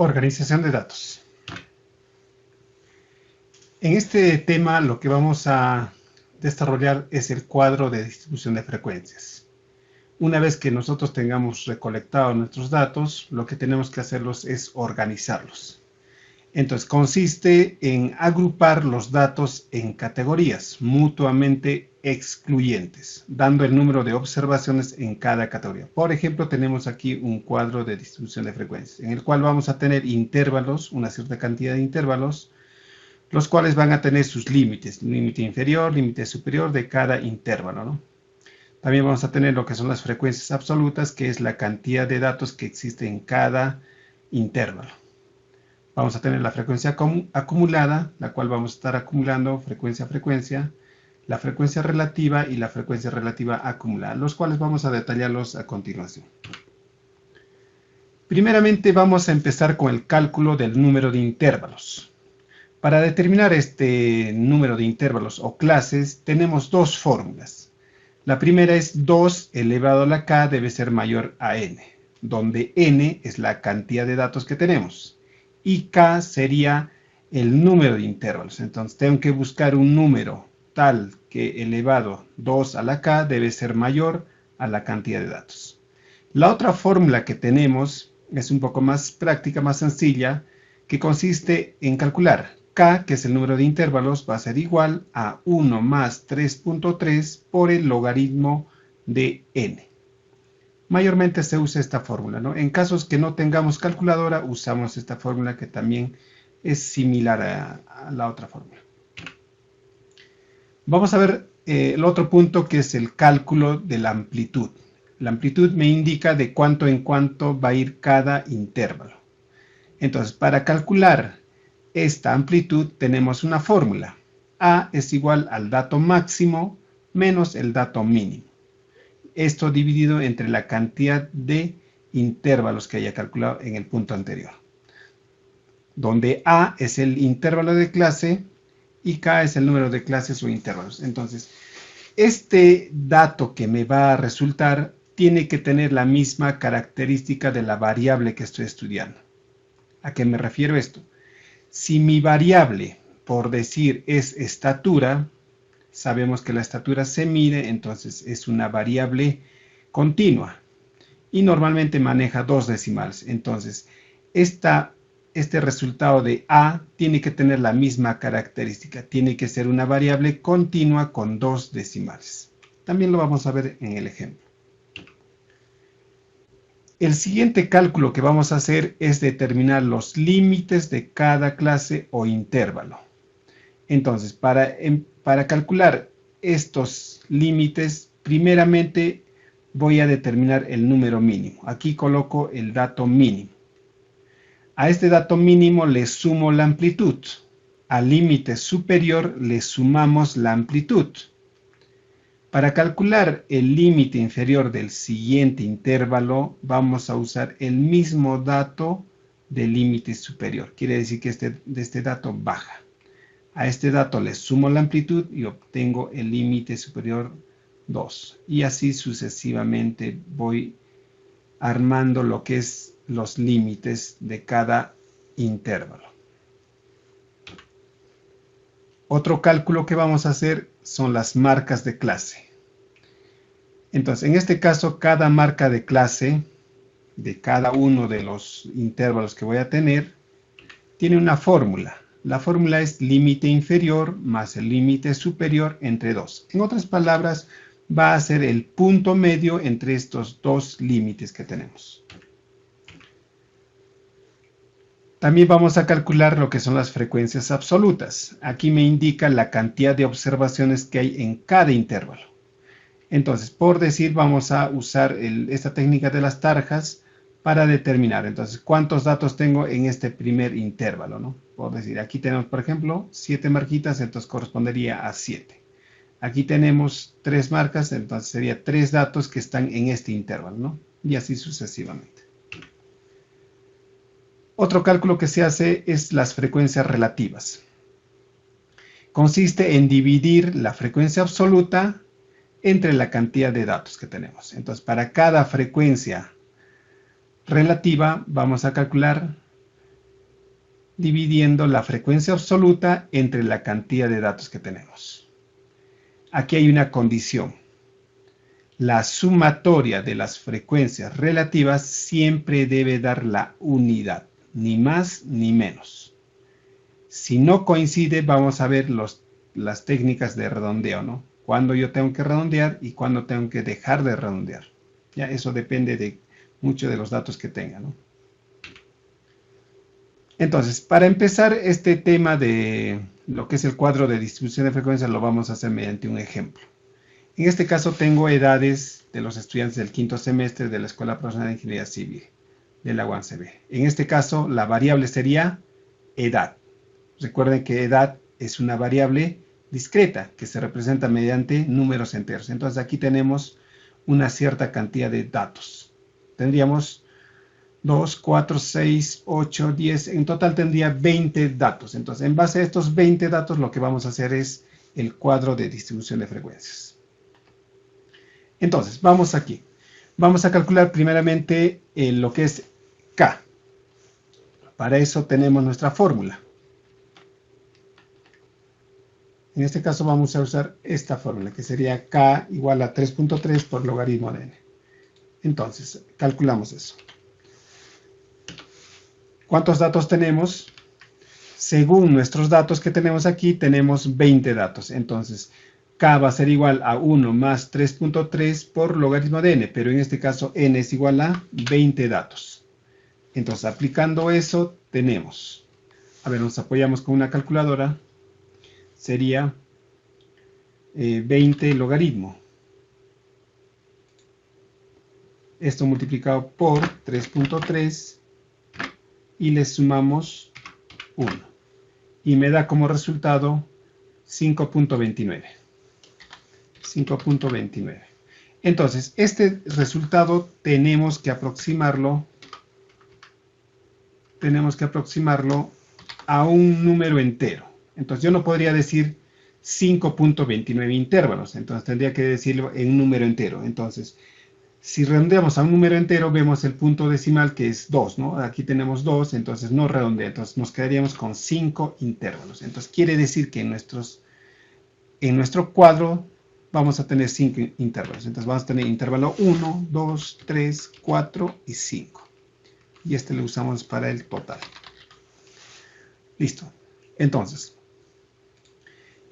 Organización de datos. En este tema lo que vamos a desarrollar es el cuadro de distribución de frecuencias. Una vez que nosotros tengamos recolectados nuestros datos, lo que tenemos que hacerlos es organizarlos. Entonces consiste en agrupar los datos en categorías mutuamente excluyentes, dando el número de observaciones en cada categoría. Por ejemplo, tenemos aquí un cuadro de distribución de frecuencias, en el cual vamos a tener intervalos, una cierta cantidad de intervalos, los cuales van a tener sus límites, límite inferior, límite superior de cada intervalo, ¿no? También vamos a tener lo que son las frecuencias absolutas, que es la cantidad de datos que existe en cada intervalo. Vamos a tener la frecuencia acumulada, la cual vamos a estar acumulando frecuencia a frecuencia, la frecuencia relativa y la frecuencia relativa acumulada, los cuales vamos a detallarlos a continuación. Primeramente vamos a empezar con el cálculo del número de intervalos. Para determinar este número de intervalos o clases tenemos dos fórmulas. La primera es 2 elevado a la k debe ser mayor a n, donde n es la cantidad de datos que tenemos y k sería el número de intervalos. Entonces tengo que buscar un número tal que elevado 2 a la k debe ser mayor a la cantidad de datos. La otra fórmula que tenemos es un poco más práctica, más sencilla, que consiste en calcular k, que es el número de intervalos, va a ser igual a 1 más 3.3 por el logaritmo de n. Mayormente se usa esta fórmula, ¿no? En casos que no tengamos calculadora, usamos esta fórmula que también es similar a la otra fórmula. Vamos a ver el otro punto, que es el cálculo de la amplitud. La amplitud me indica de cuánto en cuánto va a ir cada intervalo. Entonces, para calcular esta amplitud tenemos una fórmula. A es igual al dato máximo menos el dato mínimo. Esto dividido entre la cantidad de intervalos que haya calculado en el punto anterior, donde A es el intervalo de clase y K es el número de clases o intervalos. Entonces, este dato que me va a resultar tiene que tener la misma característica de la variable que estoy estudiando. ¿A qué me refiero esto? Si mi variable, por decir, es estatura, sabemos que la estatura se mide, entonces es una variable continua y normalmente maneja 2 decimales. Entonces, este resultado de A tiene que tener la misma característica, tiene que ser una variable continua con 2 decimales. También lo vamos a ver en el ejemplo. El siguiente cálculo que vamos a hacer es determinar los límites de cada clase o intervalo. Entonces, para calcular estos límites, primeramente voy a determinar el número mínimo. Aquí coloco el dato mínimo. A este dato mínimo le sumo la amplitud. Al límite superior le sumamos la amplitud. Para calcular el límite inferior del siguiente intervalo, vamos a usar el mismo dato del límite superior. Quiere decir que de este dato baja. A este dato le sumo la amplitud y obtengo el límite superior 2. Y así sucesivamente voy armando lo que es los límites de cada intervalo. Otro cálculo que vamos a hacer son las marcas de clase. Entonces, en este caso, cada marca de clase de cada uno de los intervalos que voy a tener tiene una fórmula. La fórmula es límite inferior más el límite superior entre 2. En otras palabras, va a ser el punto medio entre estos dos límites que tenemos. También vamos a calcular lo que son las frecuencias absolutas. Aquí me indica la cantidad de observaciones que hay en cada intervalo. Entonces, por decir, vamos a usar esta técnica de las tarjas para determinar. Entonces, ¿cuántos datos tengo en este primer intervalo, ¿no? Por decir, aquí tenemos, por ejemplo, 7 marquitas, entonces correspondería a 7. Aquí tenemos 3 marcas, entonces sería 3 datos que están en este intervalo, ¿no? Y así sucesivamente. Otro cálculo que se hace es las frecuencias relativas. Consiste en dividir la frecuencia absoluta entre la cantidad de datos que tenemos. Entonces, para cada frecuencia relativa vamos a calcular dividiendo la frecuencia absoluta entre la cantidad de datos que tenemos. Aquí hay una condición. La sumatoria de las frecuencias relativas siempre debe dar la unidad, ni más ni menos. Si no coincide, vamos a ver las técnicas de redondeo, ¿no? Cuándo yo tengo que redondear y cuándo tengo que dejar de redondear. Ya eso depende de mucho de los datos que tenga, ¿no? Entonces, para empezar este tema de lo que es el cuadro de distribución de frecuencias, lo vamos a hacer mediante un ejemplo. En este caso tengo edades de los estudiantes del quinto semestre de la Escuela Profesional de Ingeniería Civil, de la UANCB. En este caso, la variable sería edad. Recuerden que edad es una variable discreta que se representa mediante números enteros. Entonces aquí tenemos una cierta cantidad de datos. Tendríamos 2, 4, 6, 8, 10. En total tendría 20 datos. Entonces en base a estos 20 datos lo que vamos a hacer es el cuadro de distribución de frecuencias. Entonces vamos aquí. Vamos a calcular primeramente lo que es K. Para eso tenemos nuestra fórmula. En este caso vamos a usar esta fórmula, que sería K igual a 3.3 por logaritmo de n. Entonces, calculamos eso. ¿Cuántos datos tenemos? Según nuestros datos que tenemos aquí, tenemos 20 datos. Entonces, K va a ser igual a 1 más 3.3 por logaritmo de n, pero en este caso n es igual a 20 datos. Entonces, aplicando eso, tenemos. A ver, nos apoyamos con una calculadora. Sería 20 logaritmo. Esto multiplicado por 3.3 y le sumamos 1. Y me da como resultado 5.29. 5.29. Entonces, este resultado tenemos que aproximarlo a un número entero. Entonces yo no podría decir 5.29 intervalos, entonces tendría que decirlo en un número entero. Entonces, si redondeamos a un número entero, vemos el punto decimal que es 2, ¿no? Aquí tenemos 2, entonces no redondea, entonces nos quedaríamos con 5 intervalos. Entonces quiere decir que en nuestro cuadro vamos a tener 5 intervalos. Entonces vamos a tener intervalo 1, 2, 3, 4 y 5. Y este lo usamos para el total. Listo. Entonces,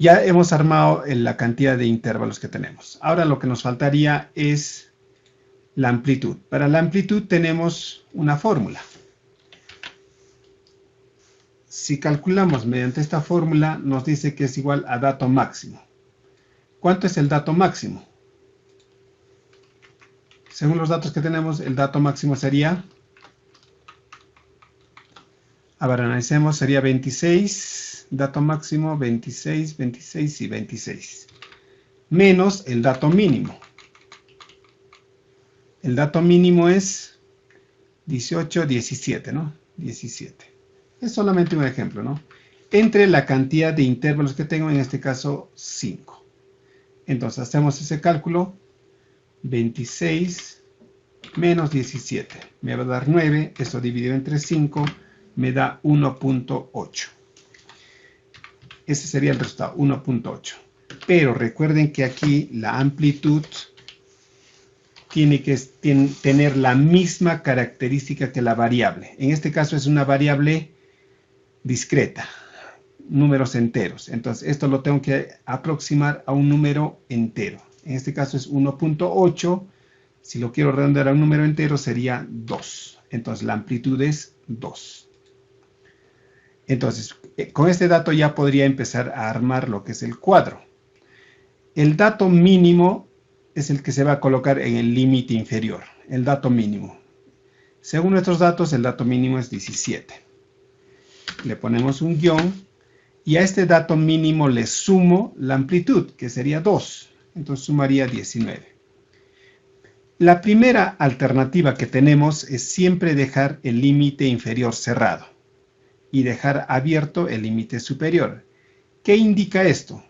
ya hemos armado la cantidad de intervalos que tenemos. Ahora lo que nos faltaría es la amplitud. Para la amplitud tenemos una fórmula. Si calculamos mediante esta fórmula, nos dice que es igual a dato máximo. ¿Cuánto es el dato máximo? Según los datos que tenemos, el dato máximo sería... A ver, analicemos, sería 26, dato máximo 26, 26 y 26. Menos el dato mínimo. El dato mínimo es 18, 17, ¿no? 17. Es solamente un ejemplo, ¿no? Entre la cantidad de intervalos que tengo, en este caso 5. Entonces hacemos ese cálculo. 26 menos 17. Me va a dar 9. Esto dividido entre 5 me da 1.8. Ese sería el resultado, 1.8. Pero recuerden que aquí la amplitud tiene que tener la misma característica que la variable. En este caso es una variable discreta, números enteros. Entonces esto lo tengo que aproximar a un número entero. En este caso es 1.8. Si lo quiero redondear a un número entero sería 2. Entonces la amplitud es 2. Entonces, con este dato ya podría empezar a armar lo que es el cuadro. El dato mínimo es el que se va a colocar en el límite inferior, el dato mínimo. Según nuestros datos, el dato mínimo es 17. Le ponemos un guión y a este dato mínimo le sumo la amplitud, que sería 2. Entonces sumaría 19. La primera alternativa que tenemos es siempre dejar el límite inferior cerrado y dejar abierto el límite superior. ¿Qué indica esto?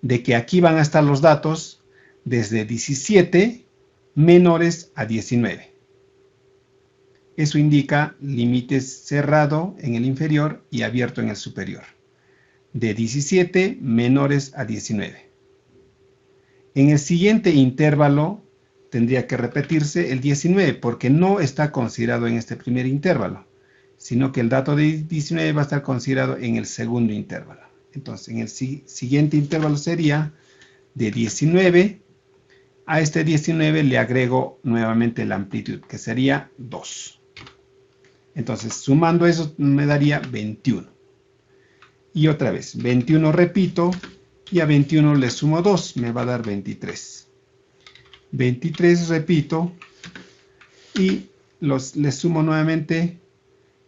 De que aquí van a estar los datos desde 17 menores a 19. Eso indica límites cerrado en el inferior y abierto en el superior. De 17 menores a 19. En el siguiente intervalo tendría que repetirse el 19 porque no está considerado en este primer intervalo, sino que el dato de 19 va a estar considerado en el segundo intervalo. Entonces, en el siguiente intervalo sería de 19, a este 19 le agrego nuevamente la amplitud, que sería 2. Entonces, sumando eso me daría 21. Y otra vez, 21 repito, y a 21 le sumo 2, me va a dar 23. 23 repito, y le sumo nuevamente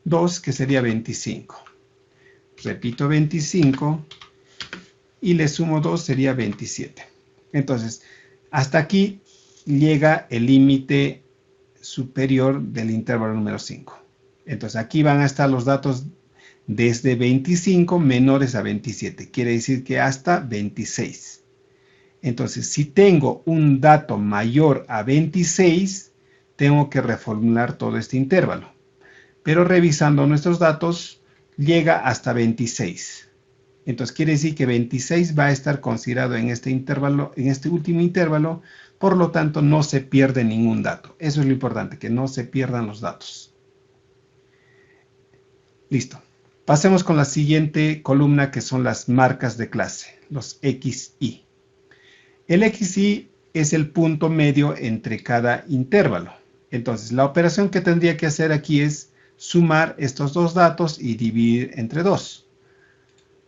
2, que sería 25. Repito 25, y le sumo 2, sería 27. Entonces, hasta aquí llega el límite superior del intervalo número 5. Entonces, aquí van a estar los datos desde 25 menores a 27. Quiere decir que hasta 26. Entonces, si tengo un dato mayor a 26, tengo que reformular todo este intervalo. Pero revisando nuestros datos, llega hasta 26. Entonces, quiere decir que 26 va a estar considerado en este intervalo, en este último intervalo, por lo tanto, no se pierde ningún dato. Eso es lo importante, que no se pierdan los datos. Listo. Pasemos con la siguiente columna, que son las marcas de clase, los XY. El XY es el punto medio entre cada intervalo. Entonces, la operación que tendría que hacer aquí es sumar estos dos datos y dividir entre 2.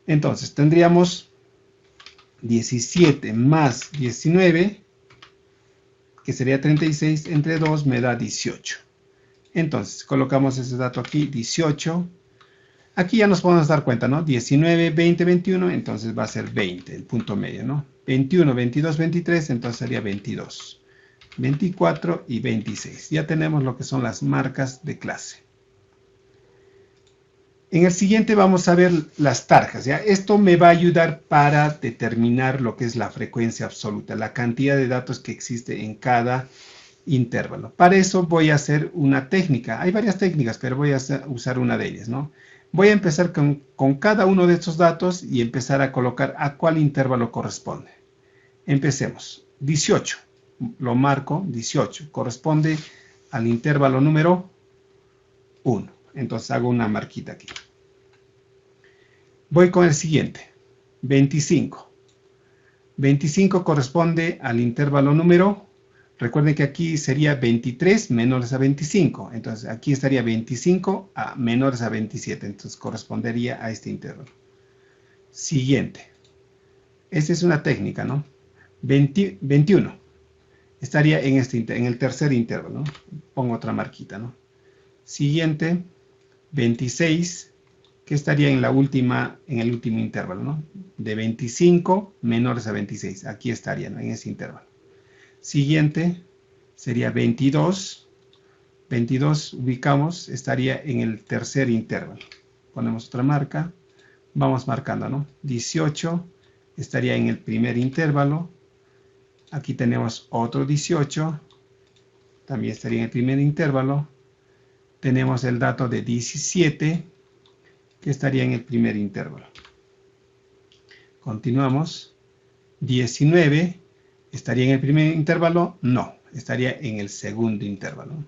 Entonces, tendríamos 17 más 19, que sería 36, entre 2 me da 18. Entonces, colocamos ese dato aquí, 18. Aquí ya nos podemos dar cuenta, ¿no? 19, 20, 21, entonces va a ser 20, el punto medio, ¿no? 21, 22, 23, entonces sería 22. 24 y 26. Ya tenemos lo que son las marcas de clase. En el siguiente vamos a ver las tarjas, ¿ya? Esto me va a ayudar para determinar lo que es la frecuencia absoluta, la cantidad de datos que existe en cada intervalo. Para eso voy a hacer una técnica. Hay varias técnicas, pero voy a usar una de ellas, ¿no? Voy a empezar con cada uno de estos datos y empezar a colocar a cuál intervalo corresponde. Empecemos. 18. Lo marco, 18. Corresponde al intervalo número 1. Entonces hago una marquita aquí. Voy con el siguiente. 25. 25 corresponde al intervalo número. Recuerden que aquí sería 23 menores a 25. Entonces aquí estaría 25 a menores a 27. Entonces correspondería a este intervalo. Siguiente. Esta es una técnica, ¿no? 21. Estaría en el tercer intervalo, ¿no? Pongo otra marquita, ¿no? Siguiente. 26, que estaría en el último intervalo, ¿no? De 25 menores a 26. Aquí estaría, ¿no? En ese intervalo. Siguiente sería 22. 22 ubicamos, estaría en el tercer intervalo. Ponemos otra marca. Vamos marcando, ¿no? 18 estaría en el primer intervalo. Aquí tenemos otro 18. También estaría en el primer intervalo. Tenemos el dato de 17, que estaría en el primer intervalo. Continuamos. 19, ¿estaría en el primer intervalo? No, estaría en el segundo intervalo.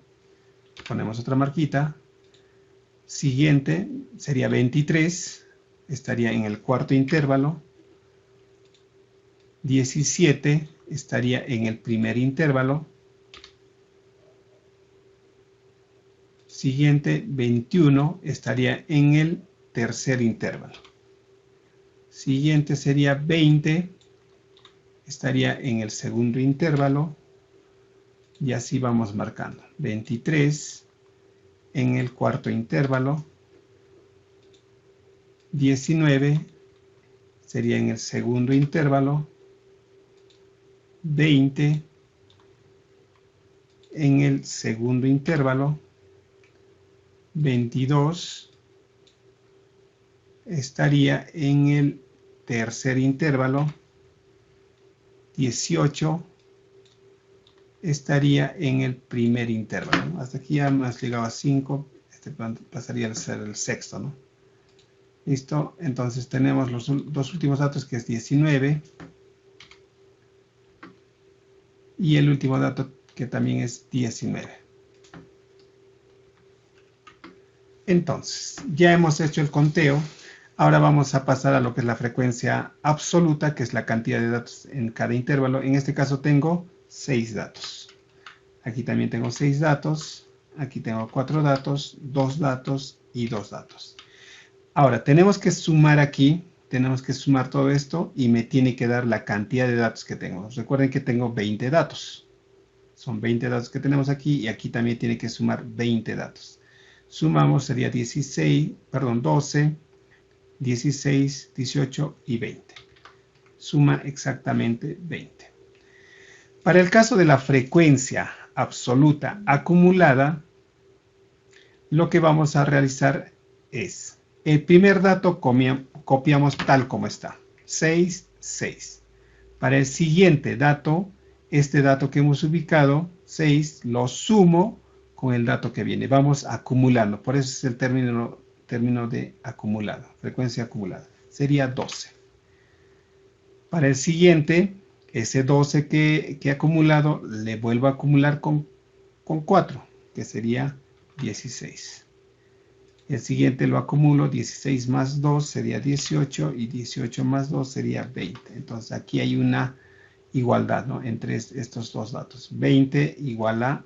Ponemos otra marquita. Siguiente sería 23, estaría en el cuarto intervalo. 17 estaría en el primer intervalo. Siguiente, 21, estaría en el tercer intervalo. Siguiente sería 20, estaría en el segundo intervalo. Y así vamos marcando. 23 en el cuarto intervalo. 19 sería en el segundo intervalo. 20 en el segundo intervalo. 22 estaría en el tercer intervalo. 18 estaría en el primer intervalo, ¿no? Hasta aquí ya hemos llegado a 5, este pasaría a ser el sexto, ¿no? Listo, entonces tenemos los dos últimos datos, que es 19, y el último dato, que también es 19. Entonces, ya hemos hecho el conteo. Ahora vamos a pasar a lo que es la frecuencia absoluta, que es la cantidad de datos en cada intervalo. En este caso tengo 6 datos. Aquí también tengo 6 datos. Aquí tengo 4 datos, 2 datos y 2 datos. Ahora, tenemos que sumar aquí. Tenemos que sumar todo esto y me tiene que dar la cantidad de datos que tengo. Recuerden que tengo 20 datos. Son 20 datos que tenemos aquí y aquí también tiene que sumar 20 datos. Sumamos, sería 12, 16, 18 y 20. Suma exactamente 20. Para el caso de la frecuencia absoluta acumulada, lo que vamos a realizar es, el primer dato copiamos tal como está, 6, 6. Para el siguiente dato, este dato que hemos ubicado, 6, lo sumo con el dato que viene. Vamos acumulando, por eso es el término de acumulado, frecuencia acumulada. Sería 12. Para el siguiente, ese 12 que he acumulado, le vuelvo a acumular con 4, que sería 16. El siguiente lo acumulo, 16 más 2 sería 18 y 18 más 2 sería 20. Entonces aquí hay una igualdad, ¿no?, entre estos dos datos. 20 igual a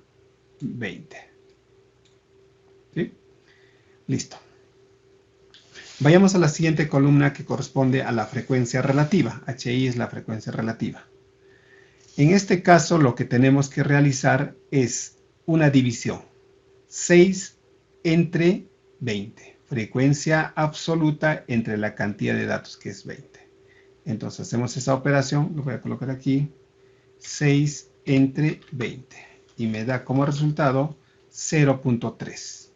20. ¿Sí? Listo. Vayamos a la siguiente columna, que corresponde a la frecuencia relativa. HI es la frecuencia relativa. En este caso lo que tenemos que realizar es una división. 6 entre 20. Frecuencia absoluta entre la cantidad de datos, que es 20. Entonces hacemos esa operación, lo voy a colocar aquí. 6 entre 20. Y me da como resultado 0.3.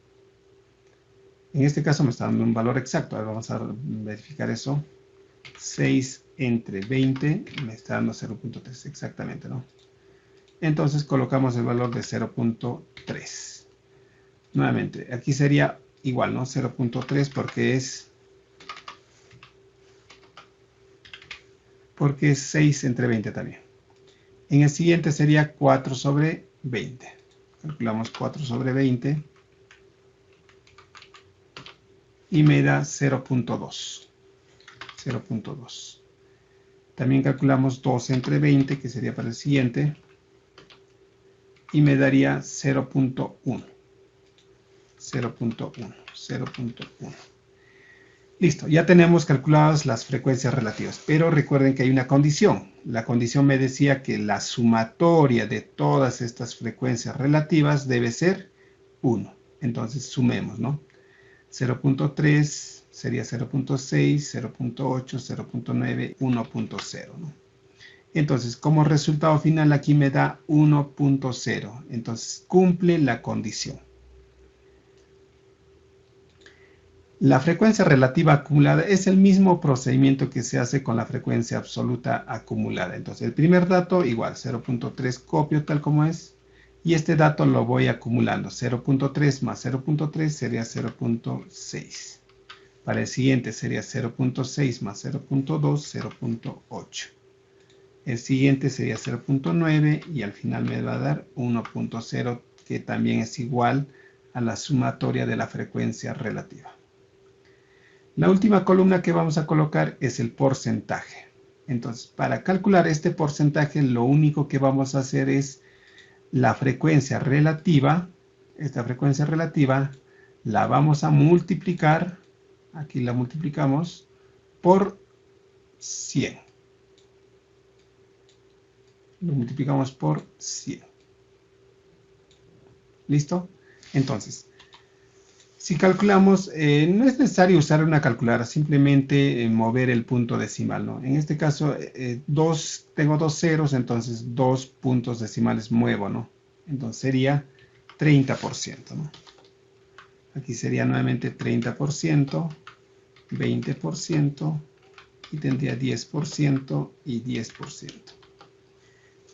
En este caso me está dando un valor exacto. Ahora vamos a verificar eso. 6 entre 20 me está dando 0.3 exactamente, ¿no? Entonces colocamos el valor de 0.3. Nuevamente, aquí sería igual, ¿no? 0.3 porque es 6 entre 20 también. En el siguiente sería 4 sobre 20. Calculamos 4 sobre 20. Y me da 0.2. 0.2. También calculamos 2 entre 20, que sería para el siguiente. Y me daría 0.1. 0.1. 0.1. Listo, ya tenemos calculadas las frecuencias relativas, pero recuerden que hay una condición. La condición me decía que la sumatoria de todas estas frecuencias relativas debe ser 1. Entonces sumemos, ¿no? 0.3 sería 0.6, 0.8, 0.9, 1.0, ¿no? Entonces, como resultado final aquí me da 1.0. Entonces, cumple la condición. La frecuencia relativa acumulada es el mismo procedimiento que se hace con la frecuencia absoluta acumulada. Entonces, el primer dato igual, 0.3 copio tal como es. Y este dato lo voy acumulando. 0.3 más 0.3 sería 0.6. Para el siguiente sería 0.6 más 0.2, 0.8. El siguiente sería 0.9 y al final me va a dar 1.0, que también es igual a la sumatoria de la frecuencia relativa. La última columna que vamos a colocar es el porcentaje. Entonces, para calcular este porcentaje, lo único que vamos a hacer es la frecuencia relativa. Esta frecuencia relativa la vamos a multiplicar, aquí la multiplicamos, por 100. Lo multiplicamos por 100. ¿Listo? Entonces, si calculamos, no es necesario usar una calculadora, simplemente mover el punto decimal, ¿no? En este caso, tengo 2 ceros, entonces 2 puntos decimales muevo, ¿no? Entonces sería 30%, ¿no? Aquí sería nuevamente 30%, 20%, y tendría 10% y 10%.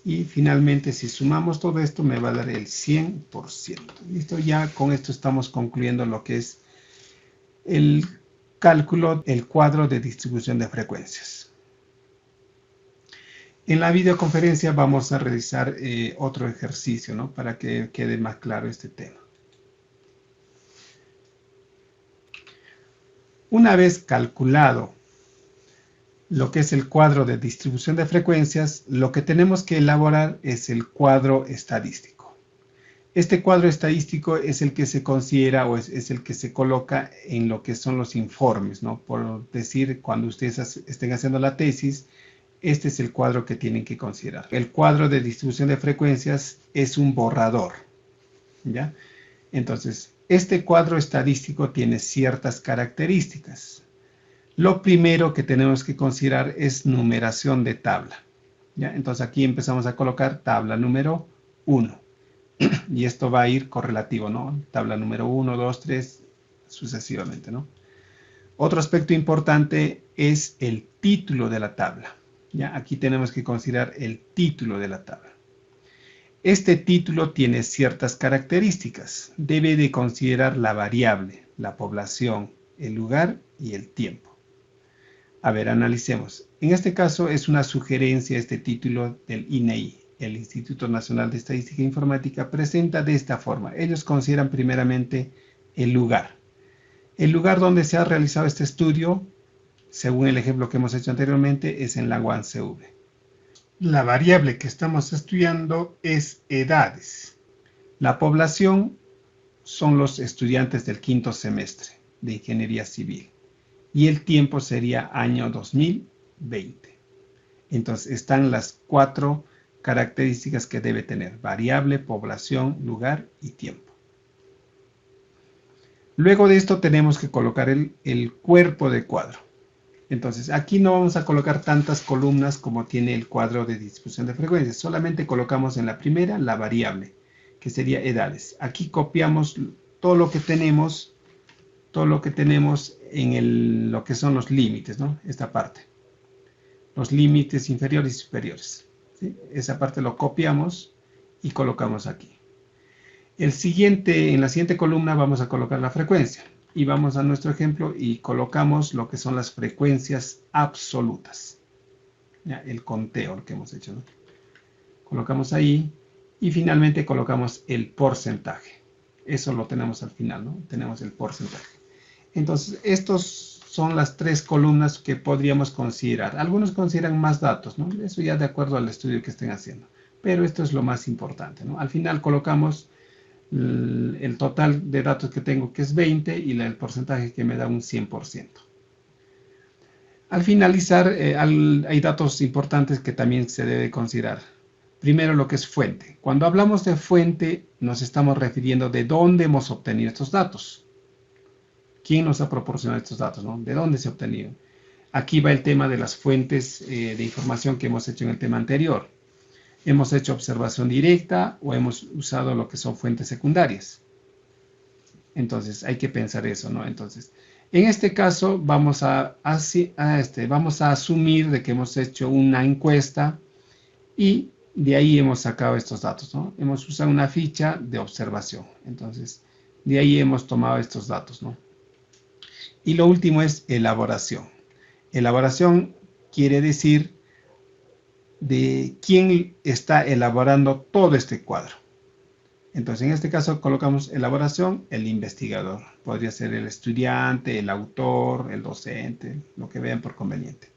Y finalmente, si sumamos todo esto, me va a dar el 100%. Listo, ya con esto estamos concluyendo lo que es el cálculo, el cuadro de distribución de frecuencias. En la videoconferencia vamos a realizar otro ejercicio, ¿no? Para que quede más claro este tema. Una vez calculado lo que es el cuadro de distribución de frecuencias, lo que tenemos que elaborar es el cuadro estadístico. Este cuadro estadístico es el que se considera o es el que se coloca en lo que son los informes, ¿no? Por decir, cuando ustedes estén haciendo la tesis, este es el cuadro que tienen que considerar. El cuadro de distribución de frecuencias es un borrador, ¿ya? Entonces, este cuadro estadístico tiene ciertas características. Lo primero que tenemos que considerar es numeración de tabla, ¿ya? Entonces aquí empezamos a colocar tabla número 1. Y esto va a ir correlativo, ¿no? Tabla número 1, 2, 3, sucesivamente, ¿no? Otro aspecto importante es el título de la tabla. ¿Ya? Aquí tenemos que considerar el título de la tabla. Este título tiene ciertas características. Debe de considerar la variable, la población, el lugar y el tiempo. A ver, analicemos. En este caso es una sugerencia este título del INEI, el Instituto Nacional de Estadística e Informática, presenta de esta forma. Ellos consideran primeramente el lugar. El lugar donde se ha realizado este estudio, según el ejemplo que hemos hecho anteriormente, es en la UANCV. La variable que estamos estudiando es edades. La población son los estudiantes del quinto semestre de Ingeniería Civil. Y el tiempo sería año 2020. Entonces están las 4 características que debe tener: variable, población, lugar y tiempo. Luego de esto tenemos que colocar el cuerpo de cuadro. Entonces aquí no vamos a colocar tantas columnas como tiene el cuadro de distribución de frecuencias. Solamente colocamos en la primera la variable, que sería edades. Aquí copiamos todo lo que tenemos en lo que son los límites, ¿no? Esta parte. Los límites inferiores y superiores, ¿sí? Esa parte lo copiamos y colocamos aquí. En la siguiente columna vamos a colocar la frecuencia. Y vamos a nuestro ejemplo y colocamos lo que son las frecuencias absolutas. ¿Ya? El conteo que hemos hecho, ¿no? Colocamos ahí y finalmente colocamos el porcentaje. Eso lo tenemos al final, ¿no? Tenemos el porcentaje. Entonces, estos son las 3 columnas que podríamos considerar. Algunos consideran más datos, ¿no? Eso ya de acuerdo al estudio que estén haciendo. Pero esto es lo más importante, ¿no? Al final colocamos el total de datos que tengo, que es 20, y el porcentaje que me da un 100%. Al finalizar, hay datos importantes que también se debe considerar. Primero, lo que es fuente. Cuando hablamos de fuente, nos estamos refiriendo de dónde hemos obtenido estos datos. ¿Quién nos ha proporcionado estos datos, ¿no? ¿De dónde se ha obtenido? Aquí va el tema de las fuentes de información que hemos hecho en el tema anterior. ¿Hemos hecho observación directa o hemos usado lo que son fuentes secundarias? Entonces, hay que pensar eso, ¿no? Entonces, en este caso, vamos a asumir de que hemos hecho una encuesta y de ahí hemos sacado estos datos, ¿no? Hemos usado una ficha de observación. Entonces, de ahí hemos tomado estos datos, ¿no? Y lo último es elaboración. Elaboración quiere decir de quién está elaborando todo este cuadro. Entonces, en este caso colocamos elaboración, el investigador. Podría ser el estudiante, el autor, el docente, lo que vean por conveniente.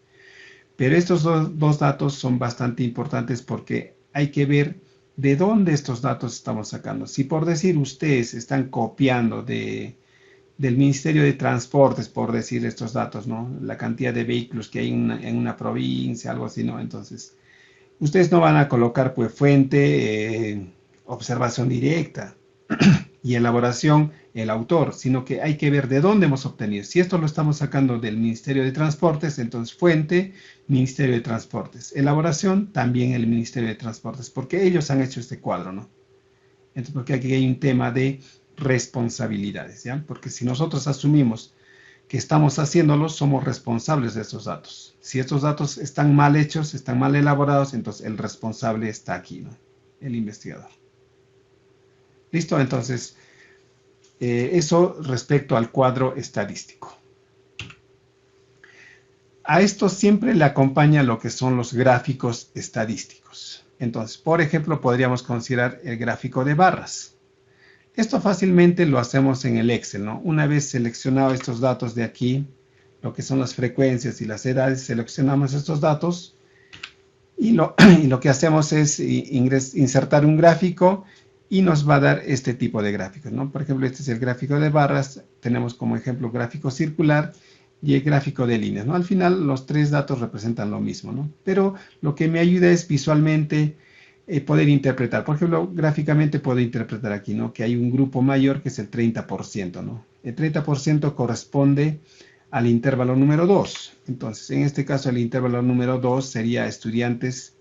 Pero estos dos datos son bastante importantes porque hay que ver de dónde estos datos estamos sacando. Si por decir ustedes están copiando del Ministerio de Transportes, por decir estos datos, ¿no? La cantidad de vehículos que hay en una provincia, algo así, ¿no? Entonces, ustedes no van a colocar pues fuente, observación directa y elaboración el autor, sino que hay que ver de dónde hemos obtenido. Si esto lo estamos sacando del Ministerio de Transportes, entonces fuente, Ministerio de Transportes. Elaboración, también el Ministerio de Transportes, porque ellos han hecho este cuadro, ¿no? Entonces, porque aquí hay un tema de responsabilidades, ¿ya? Porque si nosotros asumimos que estamos haciéndolos somos responsables de estos datos. Si estos datos están mal hechos, están mal elaborados, entonces el responsable está aquí, ¿no? El investigador. ¿Listo? Entonces, eso respecto al cuadro estadístico. A esto siempre le acompaña lo que son los gráficos estadísticos. Entonces, por ejemplo, podríamos considerar el gráfico de barras. Esto fácilmente lo hacemos en el Excel, ¿no? Una vez seleccionado estos datos de aquí, lo que son las frecuencias y las edades, seleccionamos estos datos y lo que hacemos es insertar un gráfico y nos va a dar este tipo de gráficos, ¿no? Por ejemplo, este es el gráfico de barras, tenemos como ejemplo gráfico circular y el gráfico de líneas, ¿no? Al final los tres datos representan lo mismo, ¿no? Pero lo que me ayuda es visualmente poder interpretar. Por ejemplo, gráficamente puedo interpretar aquí, ¿no? Que hay un grupo mayor que es el 30%, ¿no? El 30% corresponde al intervalo número 2. Entonces, en este caso, el intervalo número 2 sería estudiantes.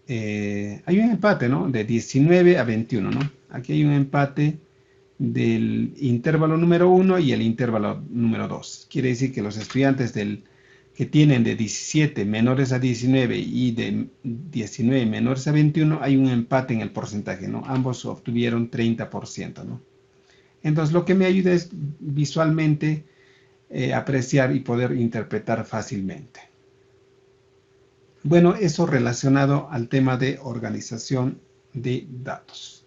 Hay un empate, ¿no? De 19 a 21, ¿no? Aquí hay un empate del intervalo número 1 y el intervalo número 2. Quiere decir que los estudiantes que tienen de 17 menores a 19 y de 19 menores a 21, hay un empate en el porcentaje, ¿no? Ambos obtuvieron 30%, ¿no? Entonces, lo que me ayuda es visualmente apreciar y poder interpretar fácilmente. Bueno, eso relacionado al tema de organización de datos.